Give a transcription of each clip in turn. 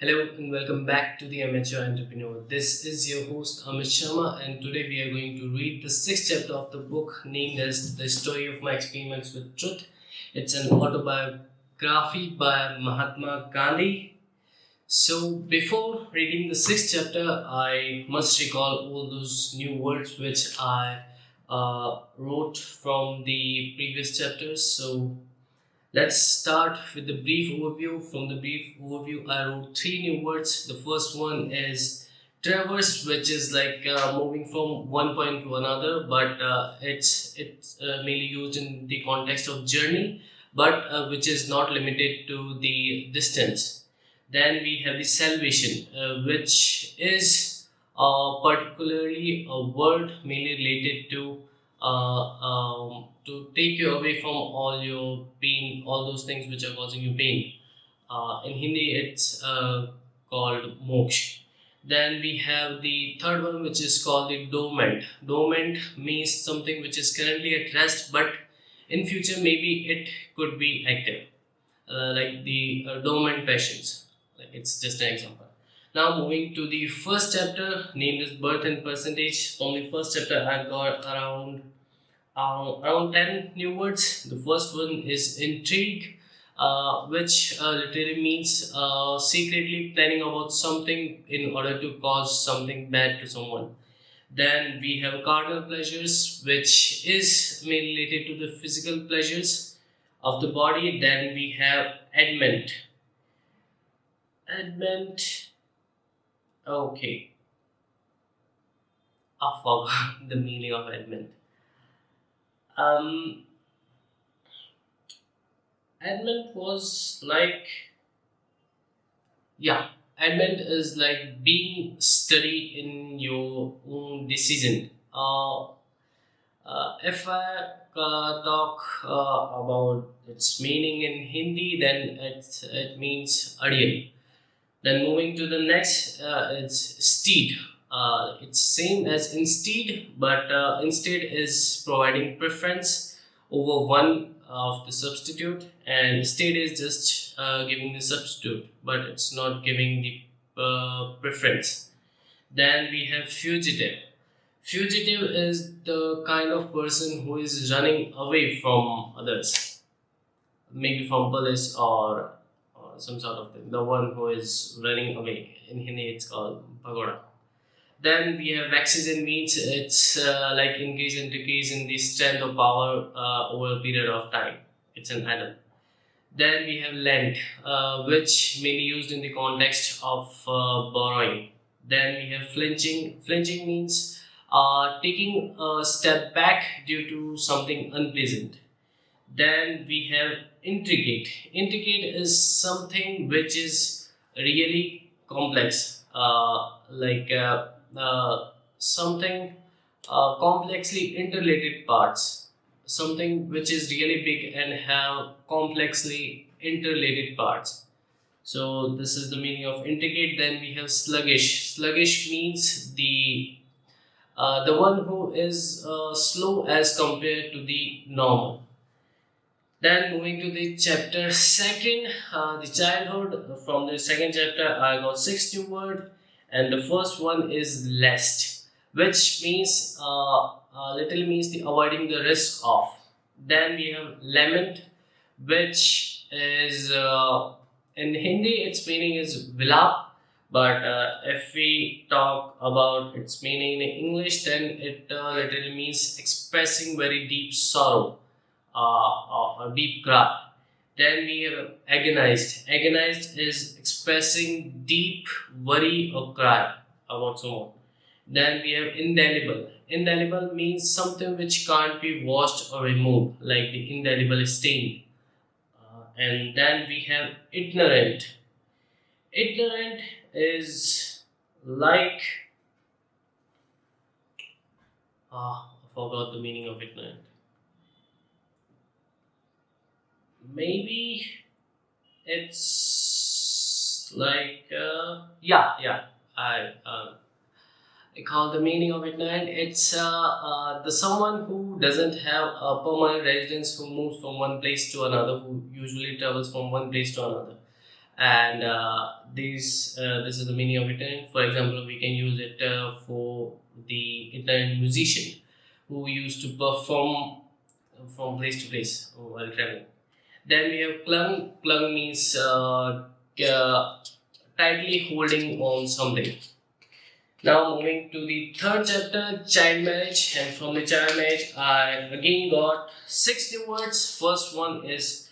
Hello and welcome back to the Amateur Entrepreneur. This is your host Amit Sharma, and today we are going to read the sixth chapter of the book named as The Story of My Experiments with Truth. It's an autobiography by Mahatma Gandhi. So, before reading the sixth chapter, I must recall all those new words which I wrote from the previous chapters. So, let's start with the brief overview. From the brief overview, I wrote three new words. The first one is traverse, which is like moving from one point to another, but it's mainly used in the context of journey, but which is not limited to the distance. Then we have the salvation, which is particularly a word mainly related to take you away from all your pain, all those things which are causing you pain. In Hindi, it's called moksha. Then we have the third one, which is called the dormant. Dormant means something which is currently at rest, but in future maybe it could be active, like the dormant passions. Like it's just an example. Now moving to the first chapter named as birth and percentage. From the first chapter, I got around 10 new words. The first one is intrigue, which literally means secretly planning about something in order to cause something bad to someone. Then we have carnal pleasures, which is mainly related to the physical pleasures of the body. Then we have adment. Adment, okay, I forgot the meaning of adment. Um, Advent was like, yeah, Advent is like being steady in your own decision. If I talk about its meaning in Hindi, then it means adial. Then moving to the next, it's steed. It's same as instead, but instead is providing preference over one of the substitute, and state is just giving the substitute, but it's not giving the preference. Then we have fugitive. Fugitive is the kind of person who is running away from others, maybe from police or some sort of thing. The one who is running away. In Hindi, it's called pagoda. Then we have oxygen means it's like increase and decrease in the strength of power over a period of time. It's an atom. Then we have lent, which mainly used in the context of borrowing. Then we have flinching. Flinching means taking a step back due to something unpleasant. Then we have intricate. Intricate is something which is really complex, something complexly interrelated parts, something which is really big and have complexly interrelated parts. So this is the meaning of intricate. Then we have sluggish. Sluggish means the one who is slow as compared to the normal. Then moving to the chapter second, the childhood. From the second chapter, I got six new word, and the first one is lest, which means little means the avoiding the risk of. Then we have lament, which is in Hindi its meaning is vilap, but if we talk about its meaning in English, then it literally means expressing very deep sorrow, or deep cry. Then we have agonized. Agonized is expressing deep worry or cry about someone. Then we have indelible. Indelible means something which can't be washed or removed, like the indelible stain. And then we have ignorant. Ignorant is like, I forgot the meaning of ignorant. Maybe it's like yeah, I call the meaning of it, and it's the someone who doesn't have a permanent residence, who moves from one place to another, who usually travels from one place to another. and this is the meaning of it. For example, we can use it for the Italian musician who used to perform from place to place while traveling. Then we have clung. Clung means tightly holding on something. Now moving to the third chapter, child marriage, and from the child marriage, I again got 60 words. First one is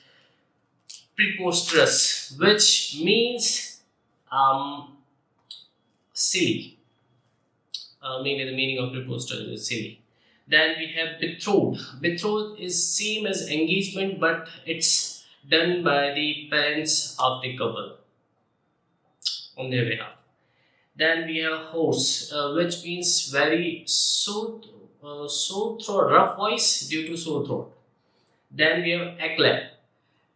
preposterous, which means silly. Maybe the meaning of preposterous is silly. Then we have betrothed. Betrothed is same as engagement, but it's done by the parents of the couple on their behalf. Then we have horse, which means very sore throat, rough voice due to sore throat. Then we have éclair.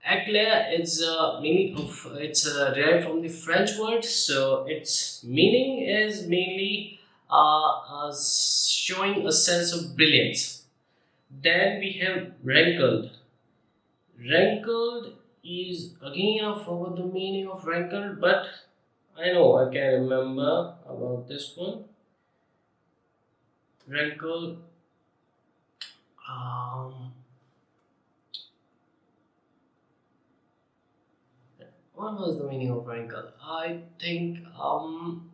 Éclair is meaning of it's derived from the French word, so its meaning is mainly showing a sense of brilliance. Then we have wrinkled. Wrinkled is again I forgot the meaning of wrinkled, but I know I can remember about this one. Wrinkled. Um, what was the meaning of wrinkle? I think um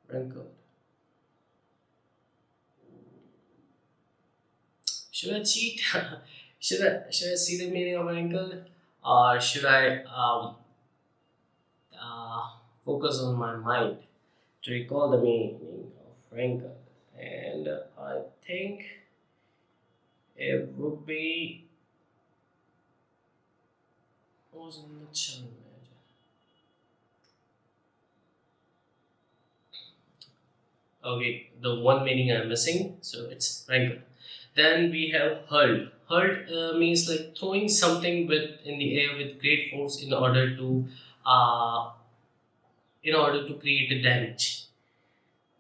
wrinkled. Should I cheat? should I see the meaning of wrinkled, or should I uh, focus on my mind to recall the meaning of wrinkled? And I think it would be who's in the channel manager. Okay, the one meaning I'm missing, so it's wrinkled. Then we have hurled. Hurled means like throwing something with in the air with great force uh, in order to create a damage.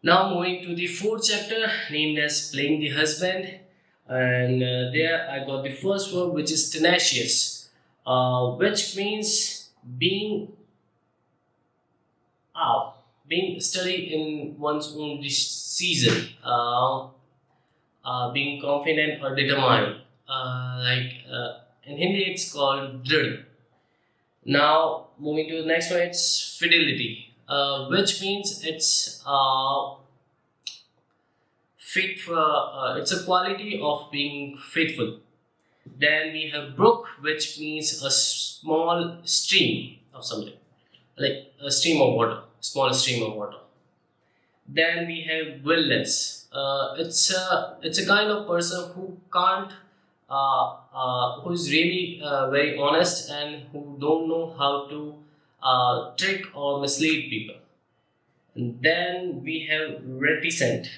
Now moving to the fourth chapter named as playing the husband, and there I got the first word which is tenacious, which means uh, being steady in one's own season. Being confident or determined. In Hindi, it's called drid. Now, moving to the next one, it's fidelity, which means it's faithful. It's a quality of being faithful. Then we have brook, which means a small stream of something, like a stream of water, small stream of water. Then we have willless. It's a kind of person who can't who is really very honest and who don't know how to trick or mislead people. And then we have reticent.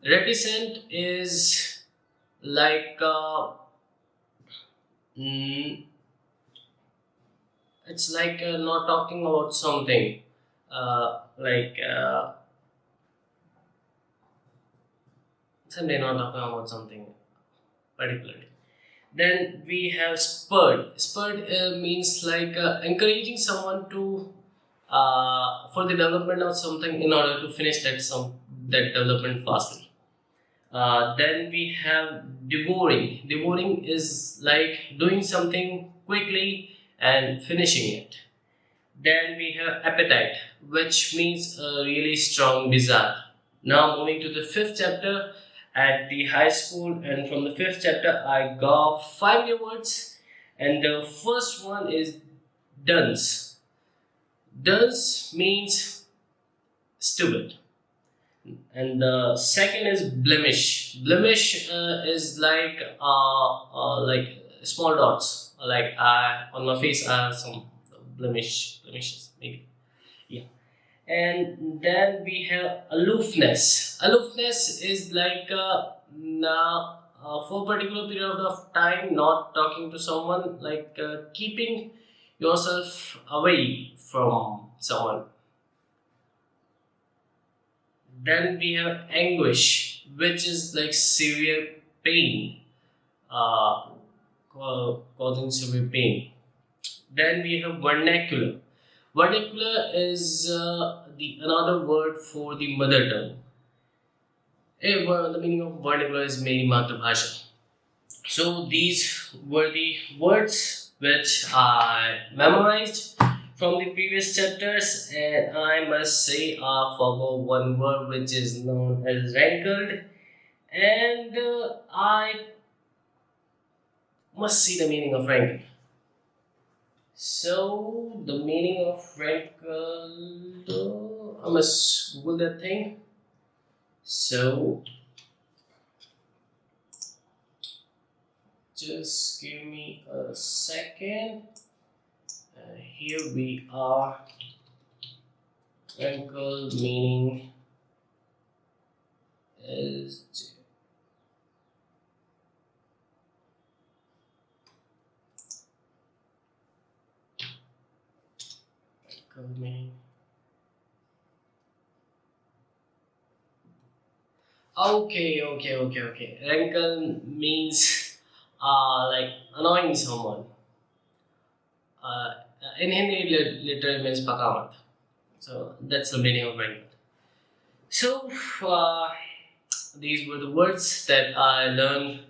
Reticent is like mm, it's like not talking about something, like someday not talking about something particularly. Then we have spurred. Spurred means like encouraging someone to for the development of something in order to finish that development fastly. Then we have devouring. Devouring is like doing something quickly and finishing it. Then we have appetite, which means a really strong desire. Now moving to the fifth chapter at the high school, and from the fifth chapter I got 5 new words, and the first one is dunce. Dunce means stupid, and the second is blemish. Blemish is like small dots, like on my face I have some blemishes maybe, yeah. And then we have aloofness. Aloofness is like for a particular period of time not talking to someone, like keeping yourself away from someone. Then we have anguish, which is like severe pain, uh, causing severe pain. Then we have vernacular. Vernacular is the another word for the mother tongue. The meaning of vernacular is mainly Matrabhasha. So these were the words which I memorized from the previous chapters, and I must say I forgot one word which is known as rankled, and I must see the meaning of rankled. So the meaning of rankled, I must Google that thing. So just give me a second. Here we are. Wrinkle meaning is wrinkle meaning. Okay. Wrinkle means like annoying someone. Uh, in Hindi, literally means pakamat. So that's the meaning of wrinkle. So these were the words that I learned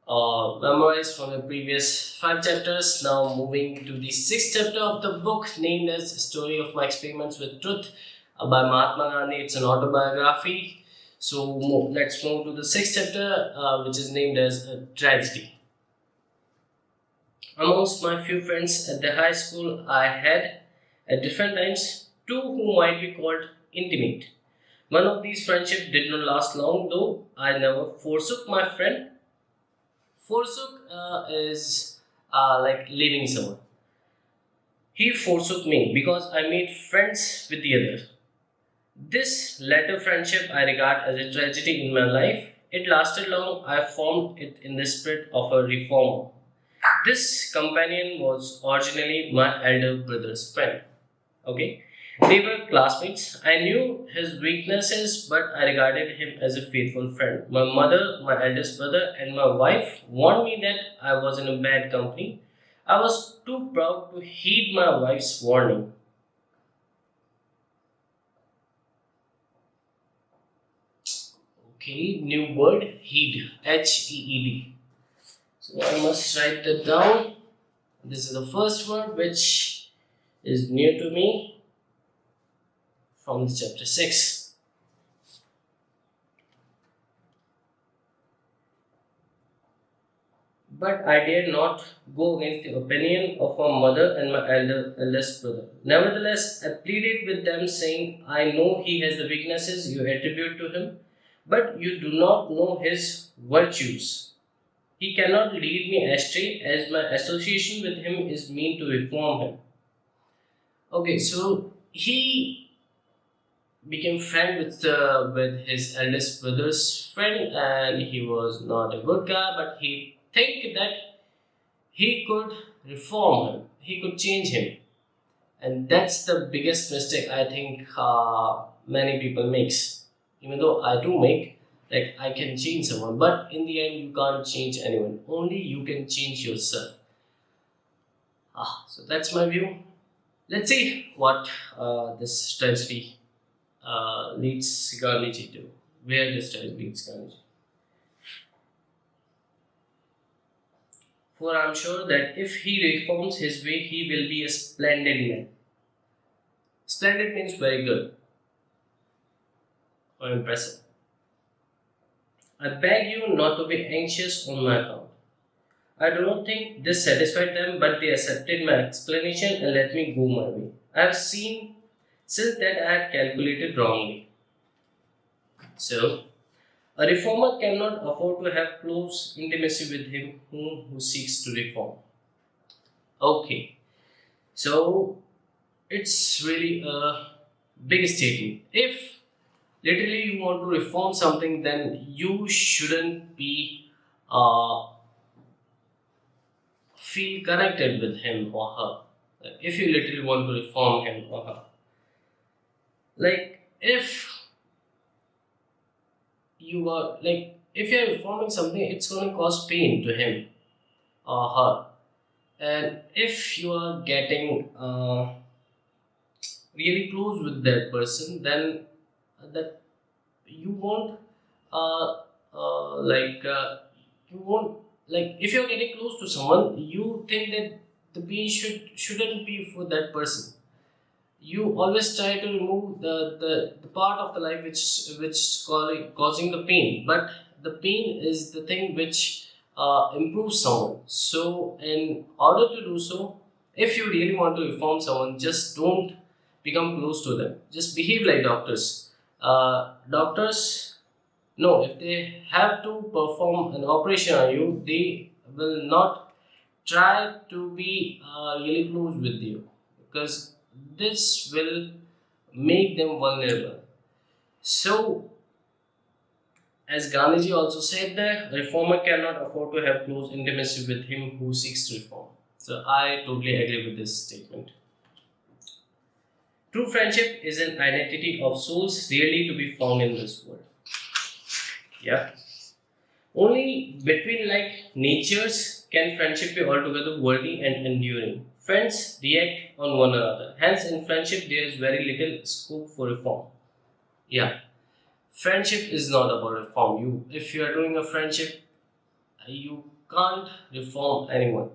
memorized from the previous five chapters. Now moving to the sixth chapter of the book named as Story of My Experiments with Truth by Mahatma Gandhi. It's an autobiography. So let's move to the sixth chapter, which is named as a Tragedy. Amongst my few friends at the high school, I had at different times two who might be called intimate. One of these friendships did not last long, though I never forsook my friend. Forsook is like leaving someone. He forsook me because I made friends with the other. This latter friendship I regard as a tragedy in my life. It lasted long. I formed it in the spirit of a reformer. This companion was originally my elder brother's friend. Okay. They were classmates. I knew his weaknesses, but I regarded him as a faithful friend. My mother, my eldest brother, and my wife warned me that I was in a bad company. I was too proud to heed my wife's warning. Okay, new word heed, H E E D. So I must write that down. This is the first word which is new to me from the chapter 6. But I dared not go against the opinion of my mother and my eldest brother. Nevertheless, I pleaded with them, saying, I know he has the weaknesses you attribute to him, but you do not know his virtues. He cannot lead me astray, as my association with him is mean to reform him. Okay, so he became friend with his eldest brother's friend, and he was not a good guy, but he think that he could reform him, he could change him, and that's the biggest mistake I think many people makes. Even though I do make, like I can change someone, but in the end you can't change anyone. Only you can change yourself. So that's my view. Let's see what this strategy leads Gandhiji to. Where this strategy leads Gandhiji. For I am sure that if he reforms his way, he will be a splendid man. Splendid means very good or impressive. I beg you not to be anxious on my account. I do not think this satisfied them, but they accepted my explanation and let me go my way. I have seen since that I had calculated wrongly. So, a reformer cannot afford to have close intimacy with him who seeks to reform. Okay, so it's really a big statement. If literally you want to reform something, then you shouldn't be feel connected with him or her. Like, if you literally want to reform him or her, like if you are like, if you're reforming something, it's going to cause pain to him or her. And if you are getting really close with that person, then that you won't uh, like you won't like, if you're getting close to someone, you think that the pain shouldn't be for that person. You always try to remove the part of the life which causing the pain, but the pain is the thing which improves someone. So in order to do so, if you really want to reform someone, just don't become close to them, just behave like doctors. Doctors, no, if they have to perform an operation on you, they will not try to be really close with you, because this will make them vulnerable. So, as Gandhiji also said, that a reformer cannot afford to have close intimacy with him who seeks to reform. So, I totally agree with this statement. True friendship is an identity of souls rarely to be found in this world. Yeah. Only between like natures can friendship be altogether worthy and enduring. Friends react on one another. Hence, in friendship, there is very little scope for reform. Yeah, friendship is not about reform. If you are doing a friendship, you can't reform anyone.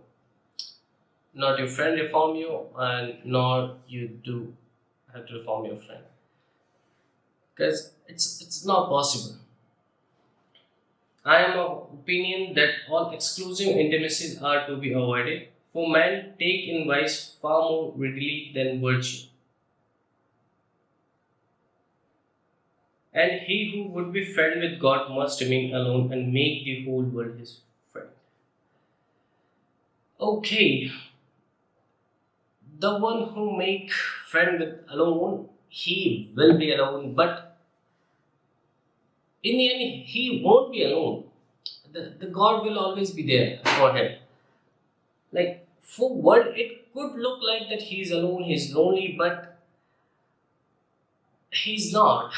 Not your friend reform you, and nor you do have to reform your friend, because it's not possible. I am of opinion that all exclusive intimacies are to be avoided, for men take in vice far more readily than virtue, and he who would be friend with God must remain alone and make the whole world his friend. Okay, the one who make friend with alone, he will be alone, but in the end, he won't be alone. The God will always be there for him. Like, for what it could look like that he's alone, he's lonely, but he's not,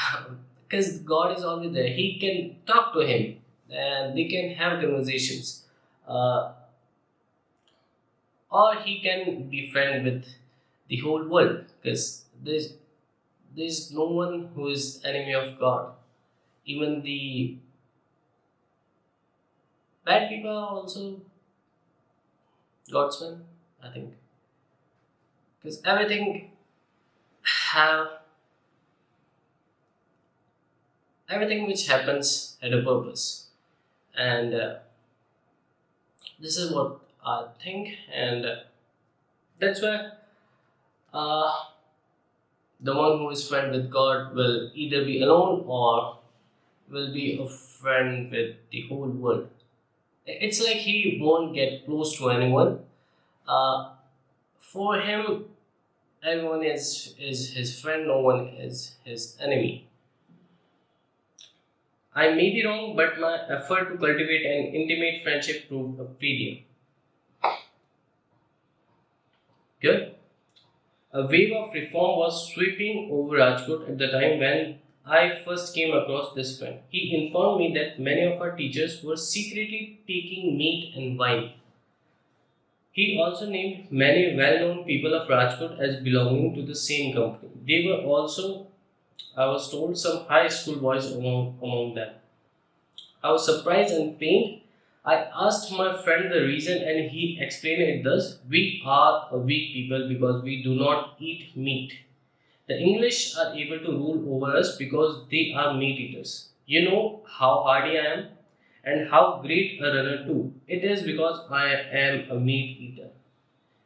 because God is always there. He can talk to him, and they can have conversations, uh, or he can be friend with the whole world, because there's no one who is enemy of God. Even the bad people are also God's men, I think, because have everything which happens had a purpose, and this is what I think, and that's why uh, the one who is friend with God will either be alone or will be a friend with the whole world. It's like he won't get close to anyone. Uh, for him, everyone is his friend. No one is his enemy. I may be wrong, but my effort to cultivate an intimate friendship proved a failure. Good. A wave of reform was sweeping over Rajkot at the time when I first came across this friend. He informed me that many of our teachers were secretly taking meat and wine. He also named many well known people of Rajkot as belonging to the same company. They were also, I was told, some high school boys among them. I was surprised and pained. I asked my friend the reason, and he explained it thus: we are a weak people because we do not eat meat. The English are able to rule over us because they are meat eaters. You know how hardy I am and how great a runner too. It is because I am a meat eater.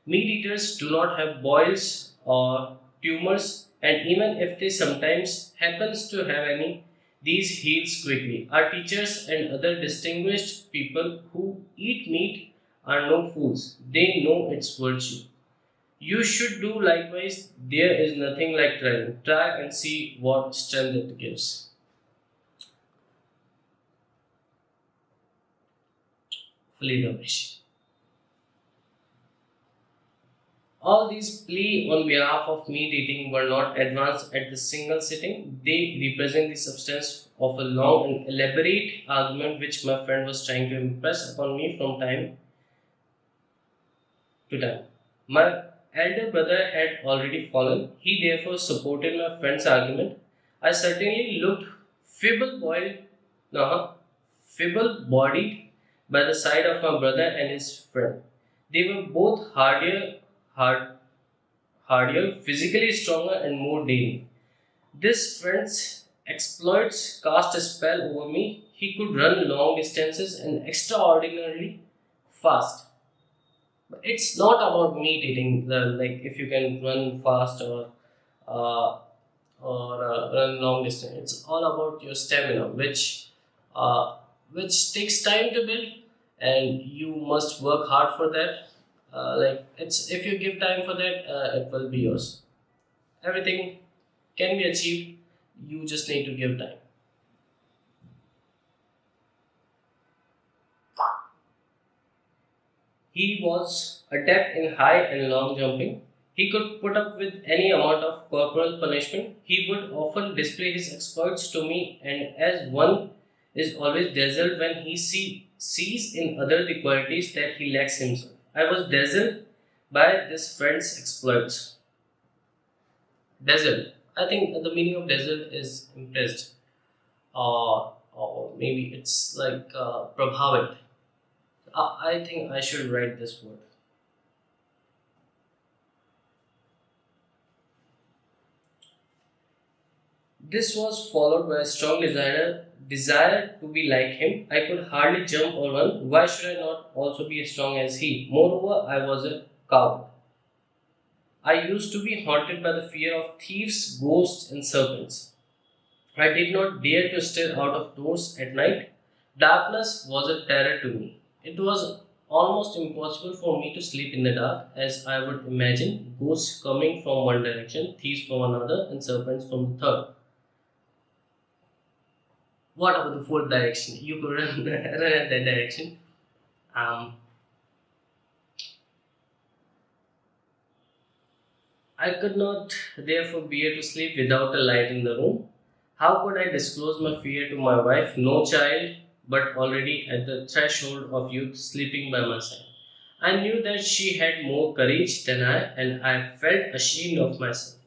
Meat eaters do not have boils or tumors, and even if they sometimes happens to have any, these heals quickly. Our teachers and other distinguished people who eat meat are no fools. They know its virtue. You should do likewise. There is nothing like trying. Try and see what strength it gives. Fully Ramesh. All these plea on behalf of meat eating were not advanced at the single sitting. They represent the substance of a long and elaborate argument which my friend was trying to impress upon me from time to time. My elder brother had already fallen. He therefore supported my friend's argument. I certainly looked feeble boiled, no, feeble bodied by the side of my brother and his friend. They were both hardier, physically stronger, and more daring. This friend's exploits cast a spell over me. He could run long distances and extraordinarily fast. But it's not about meat eating, like if you can run fast uh, or run long distance. It's all about your stamina, uh, which takes time to build, and you must work hard for that. Like it's if you give time for that, it will be yours. Everything can be achieved. You just need to give time. He was adept in high and long jumping. He could put up with any amount of corporal punishment. He would often display his exploits to me, and as one is always dazzled when sees in other the qualities that he lacks himself. I was dazzled by this friend's exploits. Dazzled. I think the meaning of dazzled is impressed, or maybe it's like prabhavit. I think I should write this word. This was followed by a strong desire to be like him. I could hardly jump or run. Why should I not also be as strong as he? Moreover, I was a coward. I used to be haunted by the fear of thieves, ghosts, and serpents. I did not dare to stir out of doors at night. Darkness was a terror to me. It was almost impossible for me to sleep in the dark, as I would imagine ghosts coming from one direction, thieves from another, and serpents from the third. What about the fourth direction? You could run, run at that direction. Um, I could not therefore bear to sleep without a light in the room. How could I disclose my fear to my wife, no child, but already at the threshold of youth, sleeping by my side? I knew that she had more courage than I, and I felt ashamed of myself.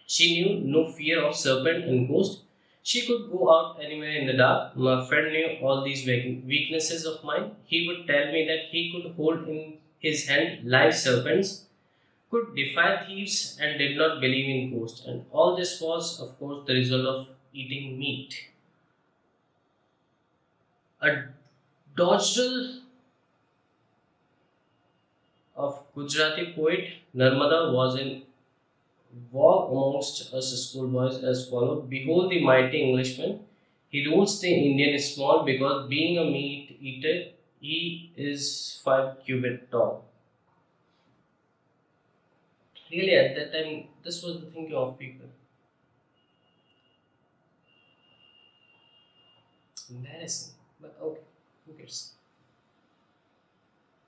She knew no fear of serpent and ghost. She could go out anywhere in the dark. My friend knew all these weaknesses of mine. He would tell me that he could hold in his hand live serpents, could defy thieves, and did not believe in ghosts. And all this was, of course, the result of eating meat. A dodgel of Gujarati poet Narmada was in vogue amongst us schoolboys as follows: Behold the mighty Englishman. He rules the Indian small because being a meat eater, he is 5 cubit tall. Really, at that time, this was the thinking of people. Embarrassing. But okay, who cares?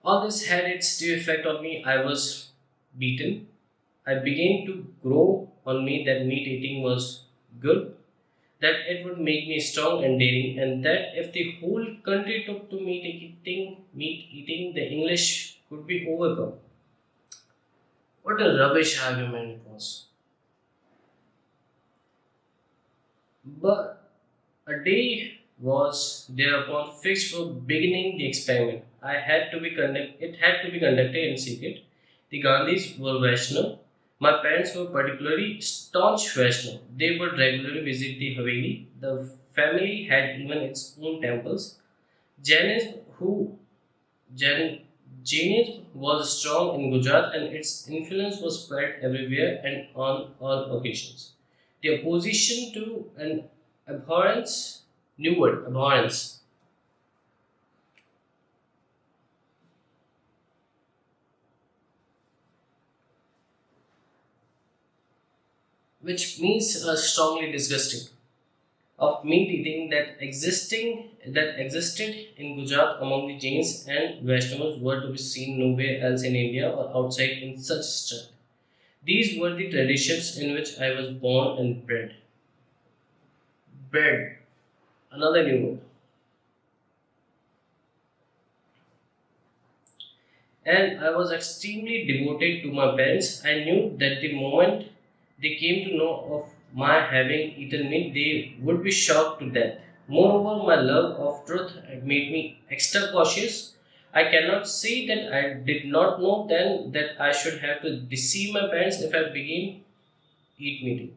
All this had its due effect on me. I was beaten. I began to grow on me that meat eating was good, that it would make me strong and daring, and that if the whole country took to meat eating, the English could be overcome. What a rubbish argument it was. But a day was thereupon fixed for beginning the experiment. It had to be conducted in secret. The Gandhis were Vaishnav. My parents were particularly staunch Vaishnav. They would regularly visit the Haveli. The family had even its own temples. Jainism, who Jain, Jainism was strong in Gujarat, and its influence was spread everywhere and on all occasions. The opposition to an abhorrence, new word, abhorrence, which means strongly disgusting. of meat eating that existed in Gujarat among the Jains and Vaishnavas were to be seen nowhere else in India or outside in such strength. These were the traditions in which I was born and bred. Bred, another new word. And I was extremely devoted to my parents. I knew that the moment they came to know of my having eaten meat, they would be shocked to death. Moreover, my love of truth had made me extra cautious. I cannot say that I did not know then that I should have to deceive my parents if I began eat meat.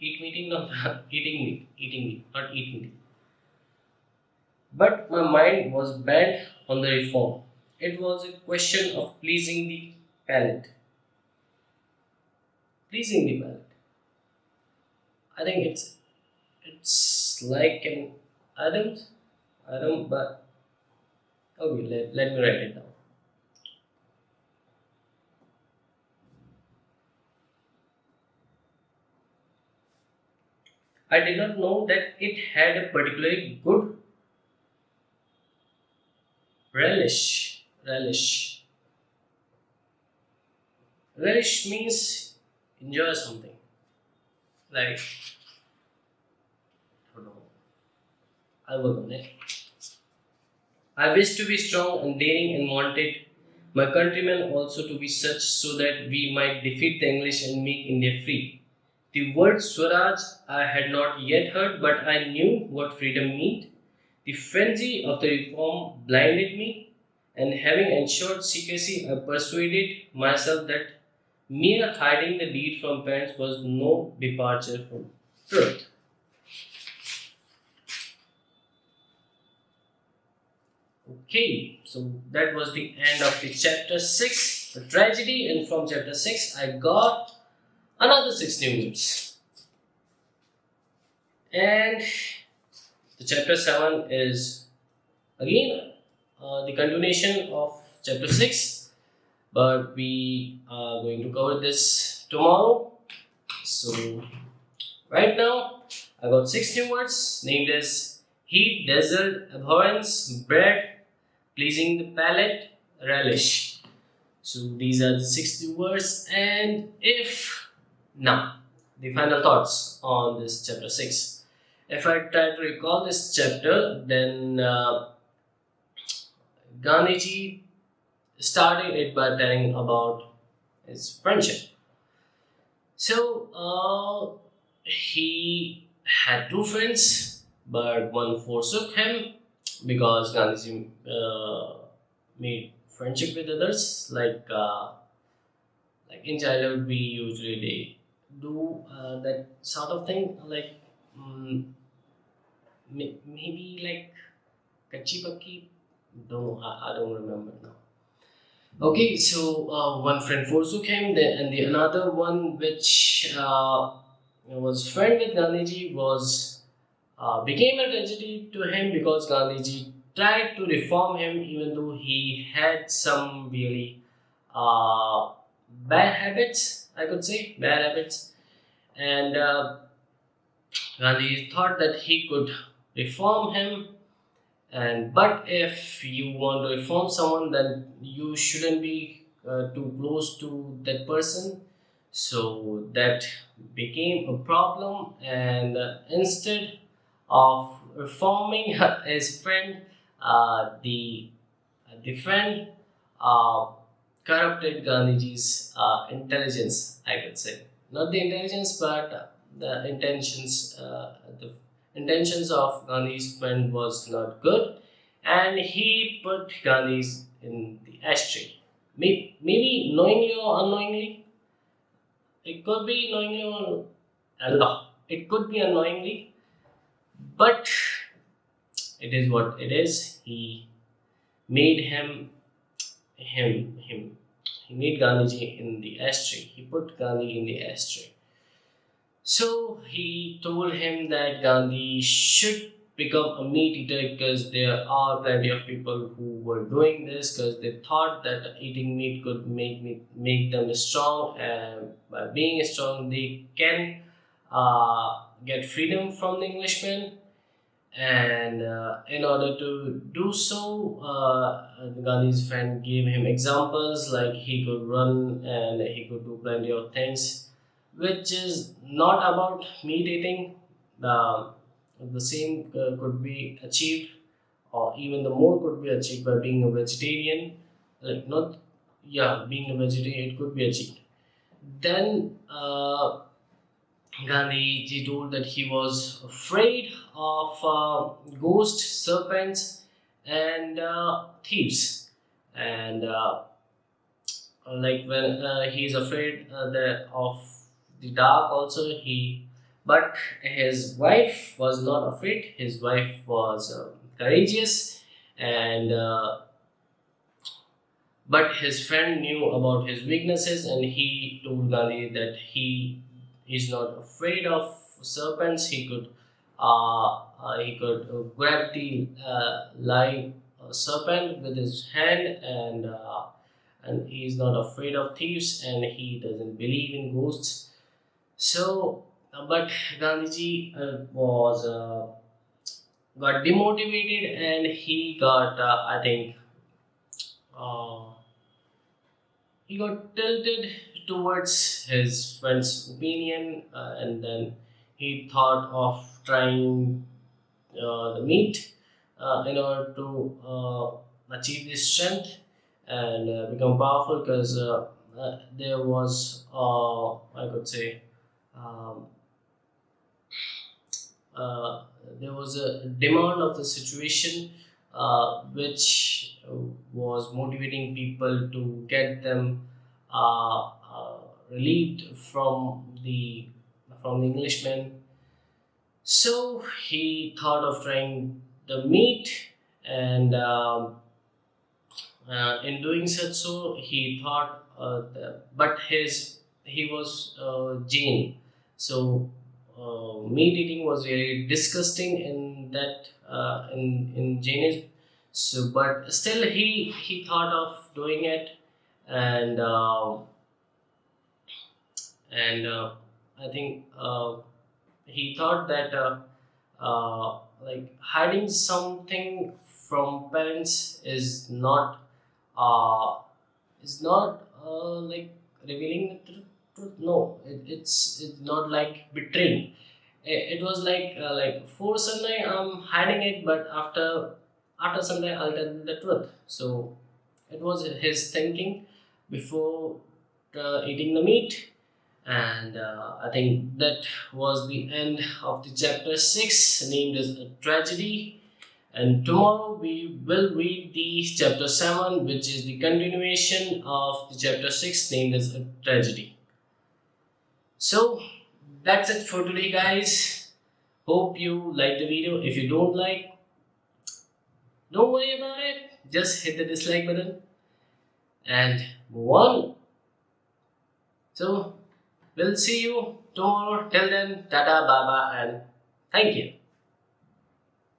Eat meeting, not eating meat, not eat meat. But my mind was bent on the reform. It was a question of pleasing the palate. Pleasing the palate. I think it's like an I don't but okay, let me write it down. I did not know that it had a particularly good relish. Relish means enjoy something. Like I don't know. I work on it. I wished to be strong and daring and wanted my countrymen also to be such so that we might defeat the English and make India free. The word Swaraj I had not yet heard, but I knew what freedom meant. The frenzy of the reform blinded me, and having ensured secrecy, I persuaded myself that mere hiding the deed from parents was no departure from truth. Okay, so that was the end of the chapter 6, the tragedy, and from chapter 6, I got another 6 new words. And the chapter 7 is again the continuation of chapter 6, but we are going to cover this tomorrow. So, right now, I got 6 new words named as heat, desert, abhorrence, bread, pleasing the palate, relish. So these are the 60 words, and if now the final thoughts on this chapter 6. If I try to recall this chapter, then Gandhiji started it by telling about his friendship. So he had 2 friends, but one forsook him because Gandhiji made friendship with others. Like in childhood, we usually do that sort of thing. Like maybe like kachi pakki. Don't know. I don't remember now. Okay, so one friend forsook him, and the another one which was friend with Gandhiji was became a tragedy to him because Gandhiji tried to reform him even though he had some really uh, bad habits, I could say, bad habits. And Gandhi thought that he could reform him. And but if you want to reform someone, then you shouldn't be too close to that person. So that became a problem, and instead of reforming his friend, the friend uh, corrupted Gandhiji's intelligence, I could say. Not the intelligence, but the intentions. The intentions of Gandhi's friend was not good, and he put Gandhi's in the ashtray. Maybe knowingly or unknowingly. It could be knowingly or Allah. It could be unknowingly, but it is what it is. He made him. He made Gandhiji in the ashtray. He put Gandhi in the ashtray. So he told him that Gandhi should become a meat eater because there are plenty of people who were doing this because they thought that eating meat could make them strong, and by being strong they can get freedom from the Englishmen. And in order to do so, Gandhi's friend gave him examples like he could run and he could do plenty of things, which is not about meat eating. The same could be achieved, or even the more could be achieved by being a vegetarian. Like, not, yeah, being a vegetarian, it could be achieved. Then Gandhi ji told that he was afraid of ghosts, serpents, and thieves. And like when he is afraid of the dark, also but his wife was not afraid. His wife was courageous, and but his friend knew about his weaknesses, and he told Gandhi that he is not afraid of serpents. He could grab the live serpent with his hand, and he is not afraid of thieves, and he doesn't believe in ghosts. So, but Gandhiji was got demotivated, and he got I think. He got tilted towards his friend's opinion, and then he thought of trying the meat in order to achieve this strength and become powerful, because there was, I could say, um, uh, there was a demand of the situation, which was motivating people to get them relieved from the Englishmen. So he thought of trying the meat, and in doing such, so he thought, but he was Jain, so meat eating was very disgusting in that in Jainism. So, but still he thought of doing it, and I think he thought that like hiding something from parents uh, is not like revealing the truth. No, it's not like betraying. It was like for some time I'm hiding it, but after some time I'll tell the truth. So it was his thinking before eating the meat. And I think that was the end of the chapter 6, named as a tragedy. And tomorrow we will read the chapter 7, which is the continuation of the chapter 6, named as a tragedy. So that's it for today, guys. Hope you like the video. If you don't like, don't worry about it. Just hit the dislike button and move on. So we'll see you tomorrow. Till then, tata, baba, and thank you.